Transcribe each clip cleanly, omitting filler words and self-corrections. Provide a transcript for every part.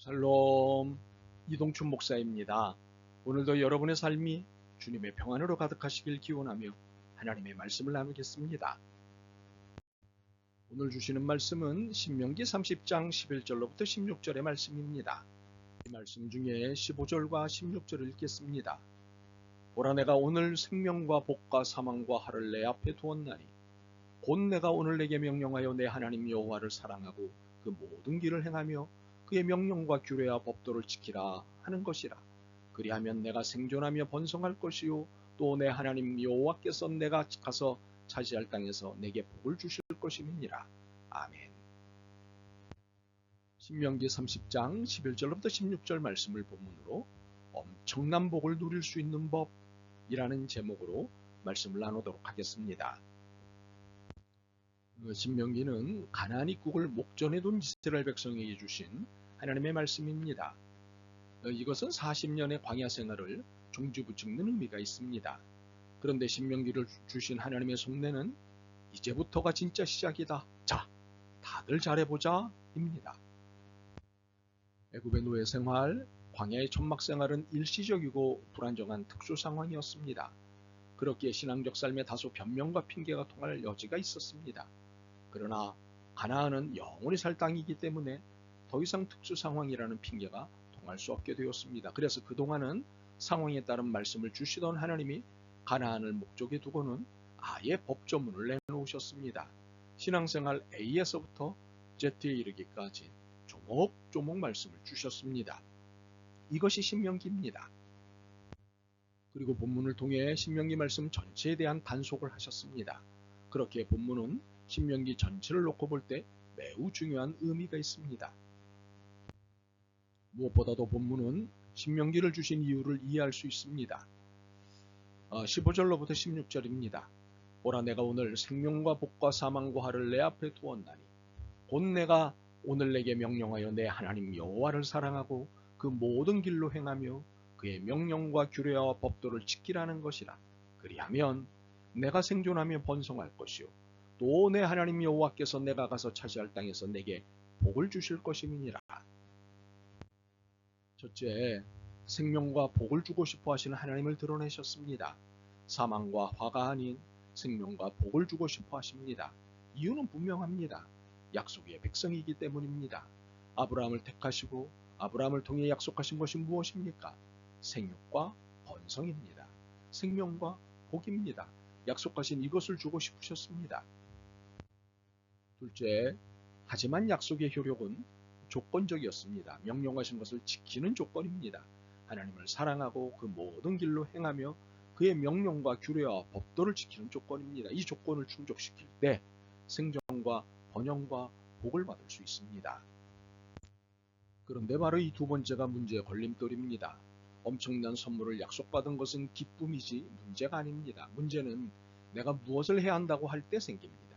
샬롬, 이동춘 목사입니다. 오늘도 여러분의 삶이 주님의 평안으로 가득하시길 기원하며 하나님의 말씀을 나누겠습니다. 오늘 주시는 말씀은 신명기 30장 11절로부터 16절의 말씀입니다. 이 말씀 중에 15절과 16절을 읽겠습니다. 보라, 내가 오늘 생명과 복과 사망과 화를 내 앞에 두었나니 곧 내가 오늘 내게 명령하여 내 하나님 여호와를 사랑하고 그 모든 길을 행하며 그의 명령과 규례와 법도를 지키라 하는 것이라. 그리하면 내가 생존하며 번성할 것이요 또 내 하나님 여호와께서 내가 가서 차지할 땅에서 내게 복을 주실 것임이니라. 아멘. 신명기 30장 11절부터 16절 말씀을 본문으로 엄청난 복을 누릴 수 있는 법이라는 제목으로 말씀을 나누도록 하겠습니다. 신명기는 가나안 입국을 목전에 둔 이스라엘 백성에게 주신 하나님의 말씀입니다. 이것은 40년의 광야 생활을 종지부찍는 의미가 있습니다. 그런데 신명기를 주신 하나님의 속내는 이제부터가 진짜 시작이다. 자, 다들 잘해보자 입니다. 애굽의 노예 생활, 광야의 천막 생활은 일시적이고 불안정한 특수 상황이었습니다. 그렇기에 신앙적 삶에 다소 변명과 핑계가 통할 여지가 있었습니다. 그러나 가나안은 영원히 살 땅이기 때문에 더 이상 특수 상황이라는 핑계가 통할 수 없게 되었습니다. 그래서 그동안은 상황에 따른 말씀을 주시던 하나님이 가나안을 목적에 두고는 아예 법조문을 내놓으셨습니다. 신앙생활 A에서부터 Z에 이르기까지 조목조목 말씀을 주셨습니다. 이것이 신명기입니다. 그리고 본문을 통해 신명기 말씀 전체에 대한 단속을 하셨습니다. 그렇게 본문은 신명기 전체를 놓고 볼 때 매우 중요한 의미가 있습니다. 무엇보다도 본문은 신명기를 주신 이유를 이해할 수 있습니다. 15절로부터 16절입니다. 보라, 내가 오늘 생명과 복과 사망과 화를 내 앞에 두었나니 곧 내가 오늘 내게 명령하여 내 하나님 여호와를 사랑하고 그 모든 길로 행하며 그의 명령과 규례와 법도를 지키라는 것이라. 그리하면 내가 생존하며 번성할 것이요 또 내 하나님 여호와께서 내가 가서 차지할 땅에서 내게 복을 주실 것임이니라. 첫째, 생명과 복을 주고 싶어 하시는 하나님을 드러내셨습니다. 사망과 화가 아닌 생명과 복을 주고 싶어 하십니다. 이유는 분명합니다. 약속의 백성이기 때문입니다. 아브라함을 택하시고 아브라함을 통해 약속하신 것이 무엇입니까? 생육과 번성입니다. 생명과 복입니다. 약속하신 이것을 주고 싶으셨습니다. 둘째, 하지만 약속의 효력은 조건적이었습니다. 명령하신 것을 지키는 조건입니다. 하나님을 사랑하고 그 모든 길로 행하며 그의 명령과 규례와 법도를 지키는 조건입니다. 이 조건을 충족시킬 때 생존과 번영과 복을 받을 수 있습니다. 그런데 바로 이 두 번째가 문제의 걸림돌입니다. 엄청난 선물을 약속받은 것은 기쁨이지 문제가 아닙니다. 문제는 내가 무엇을 해야 한다고 할 때 생깁니다.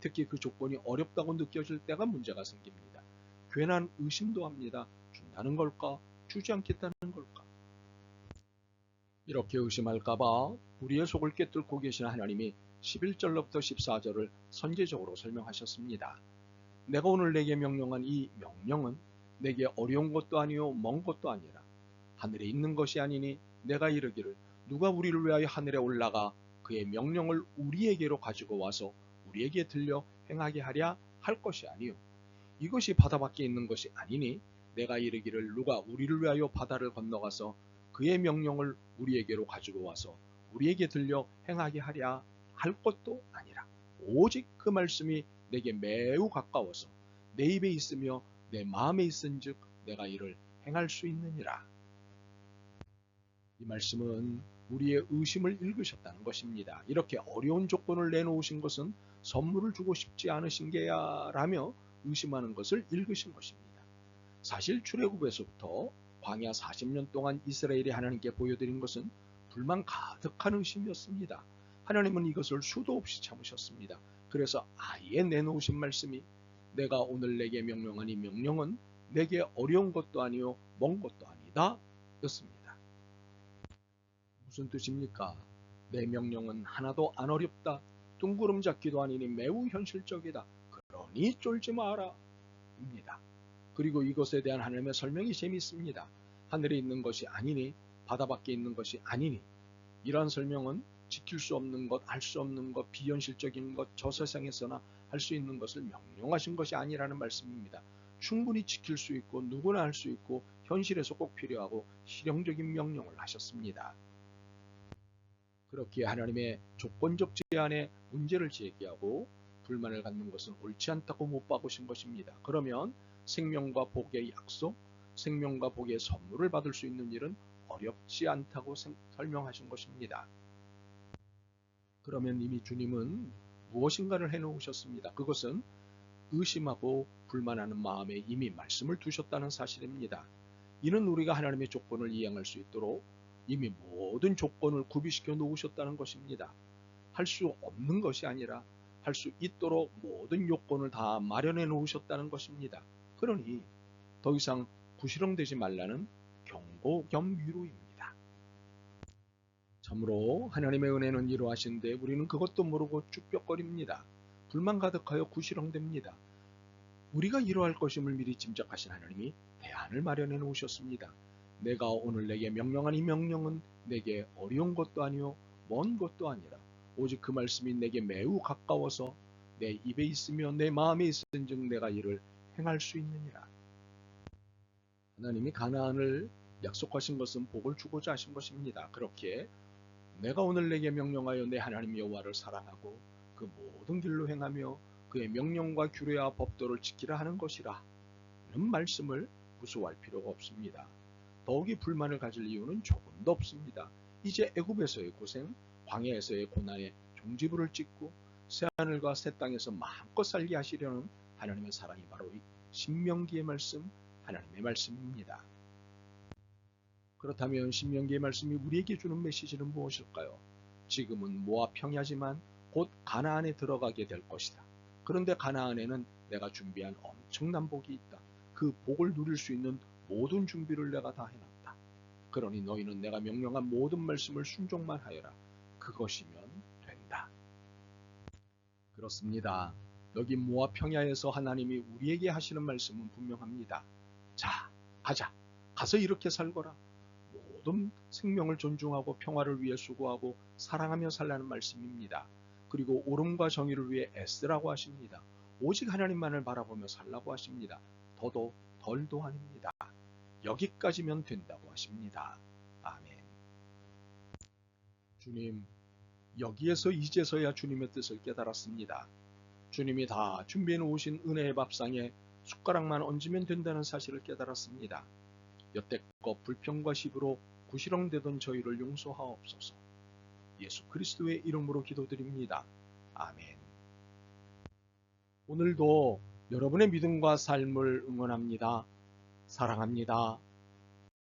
특히 그 조건이 어렵다고 느껴질 때가 문제가 생깁니다. 괜한 의심도 합니다. 준다는 걸까? 주지 않겠다는 걸까? 이렇게 의심할까봐 우리의 속을 꿰뚫고 계신 하나님이 11절로부터 14절을 선제적으로 설명하셨습니다. 내가 오늘 내게 명령한 이 명령은 내게 어려운 것도 아니요 먼 것도 아니라 하늘에 있는 것이 아니니 내가 이르기를 누가 우리를 위하여 하늘에 올라가 그의 명령을 우리에게로 가지고 와서 우리에게 들려 행하게 하랴 할 것이 아니요 이것이 바다 밖에 있는 것이 아니니 내가 이르기를 누가 우리를 위하여 바다를 건너가서 그의 명령을 우리에게로 가지고 와서 우리에게 들려 행하게 하랴 할 것도 아니라 오직 그 말씀이 내게 매우 가까워서 내 입에 있으며 내 마음에 있은즉 내가 이를 행할 수 있느니라. 이 말씀은 우리의 의심을 읽으셨다는 것입니다. 이렇게 어려운 조건을 내놓으신 것은 선물을 주고 싶지 않으신 게야 라며 의심하는 것을 읽으신 것입니다. 사실 출애굽에서부터 광야 40년 동안 이스라엘이 하나님께 보여드린 것은 불만 가득한 의심이었습니다. 하나님은 이것을 수도 없이 참으셨습니다. 그래서 아예 내놓으신 말씀이 내가 오늘 내게 명령한 이 명령은 내게 어려운 것도 아니요 먼 것도 아니다 였습니다. 무슨 뜻입니까? 내 명령은 하나도 안 어렵다. 둥구름 잡기도 아니니 매우 현실적이다. 그러니 쫄지 마라 입니다. 그리고 이것에 대한 하나님의 설명이 재미있습니다. 하늘에 있는 것이 아니니 바다 밖에 있는 것이 아니니, 이러한 설명은 지킬 수 없는 것, 알 수 없는 것, 비현실적인 것, 저 세상에서나 할 수 있는 것을 명령하신 것이 아니라는 말씀입니다. 충분히 지킬 수 있고 누구나 할 수 있고 현실에서 꼭 필요하고 실용적인 명령을 하셨습니다. 그렇기에 하나님의 조건적 제한에 문제를 제기하고 불만을 갖는 것은 옳지 않다고 못 박으신 것입니다. 그러면 생명과 복의 약속, 생명과 복의 선물을 받을 수 있는 일은 어렵지 않다고 설명하신 것입니다. 그러면 이미 주님은 무엇인가를 해놓으셨습니다. 그것은 의심하고 불만하는 마음에 이미 말씀을 두셨다는 사실입니다. 이는 우리가 하나님의 조건을 이행할 수 있도록 이미 모든 조건을 구비시켜 놓으셨다는 것입니다. 할 수 없는 것이 아니라 할 수 있도록 모든 요건을 다 마련해 놓으셨다는 것입니다. 그러니 더 이상 구시렁대지 말라는 경고 겸 위로입니다. 참으로 하나님의 은혜는 이러하신데 우리는 그것도 모르고 쭈뼛거립니다. 불만 가득하여 구시렁댑니다. 우리가 이러할 것임을 미리 짐작하신 하나님이 대안을 마련해 놓으셨습니다. 내가 오늘 내게 명령한 이 명령은 내게 어려운 것도 아니요 먼 것도 아니라 오직 그 말씀이 내게 매우 가까워서 내 입에 있으며 내 마음에 있은즉 내가 이를 행할 수 있느니라. 하나님이 가나안을 약속하신 것은 복을 주고자 하신 것입니다. 그렇게 내가 오늘 내게 명령하여 내 하나님 여호와를 사랑하고 그 모든 길로 행하며 그의 명령과 규례와 법도를 지키라 하는 것이라 는 말씀을 무수할 필요가 없습니다. 더욱이 불만을 가질 이유는 조금도 없습니다. 이제 애굽에서의 고생, 광야에서의 고난에 종지부를 찍고 새하늘과 새 땅에서 마음껏 살게 하시려는 하나님의 사랑이 바로 이 신명기의 말씀, 하나님의 말씀입니다. 그렇다면 신명기의 말씀이 우리에게 주는 메시지는 무엇일까요? 지금은 모압 평야지만 곧 가나안에 들어가게 될 것이다. 그런데 가나안에는 내가 준비한 엄청난 복이 있다. 그 복을 누릴 수 있는 모든 준비를 내가 다 해놨다. 그러니 너희는 내가 명령한 모든 말씀을 순종만 하여라. 그것이면 된다. 그렇습니다. 여기 모압 평야에서 하나님이 우리에게 하시는 말씀은 분명합니다. 자, 가자. 가서 이렇게 살거라. 모든 생명을 존중하고 평화를 위해 수고하고 사랑하며 살라는 말씀입니다. 그리고 옳음과 정의를 위해 애쓰라고 하십니다. 오직 하나님만을 바라보며 살라고 하십니다. 더도 덜도 아닙니다. 여기까지면 된다고 하십니다. 아멘. 주님, 여기에서 이제서야 주님의 뜻을 깨달았습니다. 주님이 다 준비해 놓으신 은혜의 밥상에 숟가락만 얹으면 된다는 사실을 깨달았습니다. 여태껏 불평과 시부로 구시렁대던 저희를 용서하옵소서. 예수 그리스도의 이름으로 기도드립니다. 아멘. 오늘도 여러분의 믿음과 삶을 응원합니다. 사랑합니다.